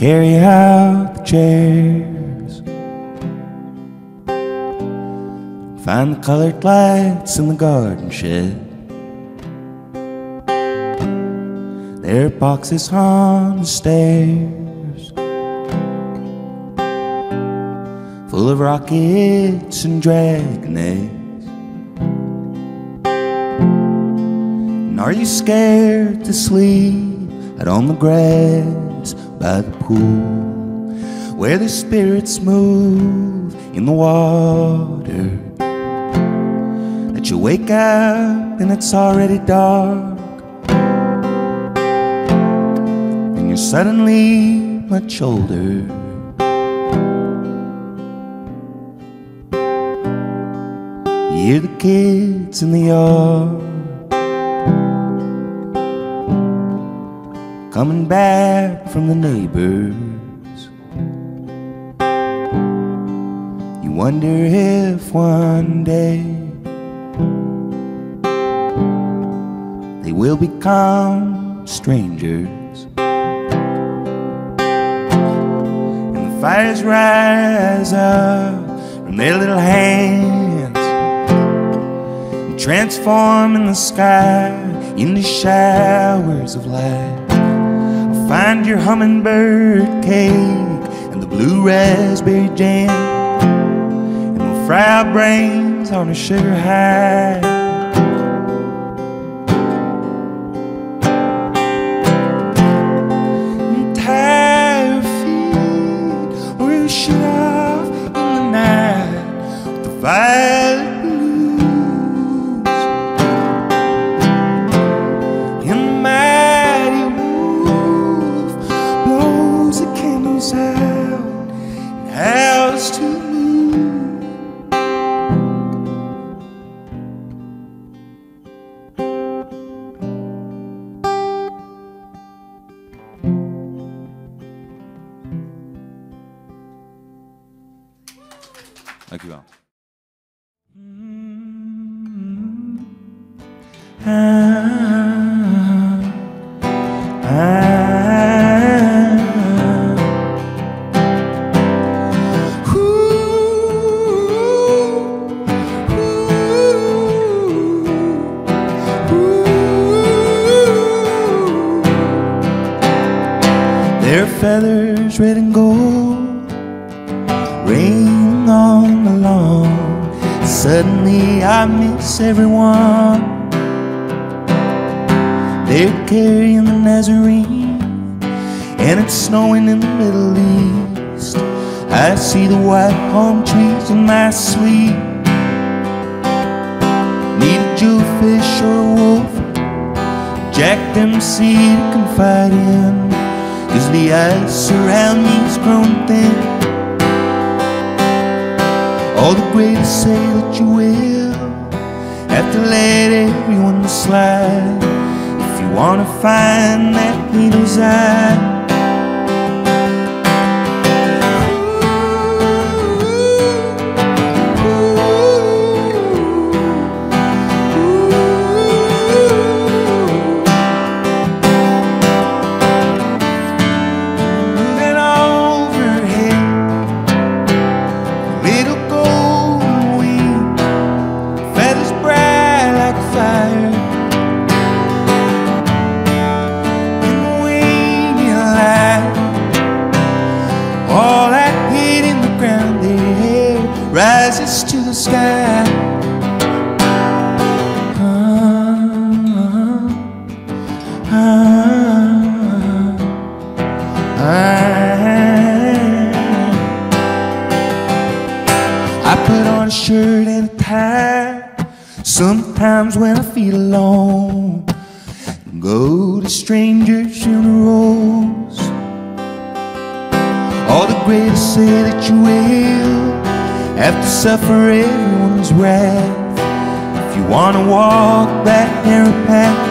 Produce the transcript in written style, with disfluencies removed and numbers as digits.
carry out the chairs. Find the colored lights in the garden shed. There are boxes on the stairs, full of rockets and dragon eggs. And are you scared to sleep out on the grass by the pool, where the spirits move in the water? That you wake up and it's already dark, and you're suddenly much older. You hear the kids in the yard coming back from the neighbors. You wonder if one day they will become strangers, and the fires rise up from their little hands and transform in the sky into showers of light. Find your hummingbird cake and the blue raspberry jam, and we'll fry our brains on a sugar high. And tie your feet or you shoot off in the night with the violet blues. In the mighty the candles out and house to move. Thank you all. Their feathers red and gold raining on the lawn. Suddenly I miss everyone. They're carrying the Nazarene, and it's snowing in the Middle East. I see the white palm trees in my sleep. Need a jewfish or a wolf, Jack Dempsey to confide in, 'cause the ice around me's grown thin. All the greatest say that you will have to let everyone slide if you wanna find that needle's eye. Rises to the sky. I put on a shirt and a tie sometimes when I feel alone. Go to strangers' funerals. All the greatest say that you will have to suffer everyone's wrath if you wanna walk that narrow path.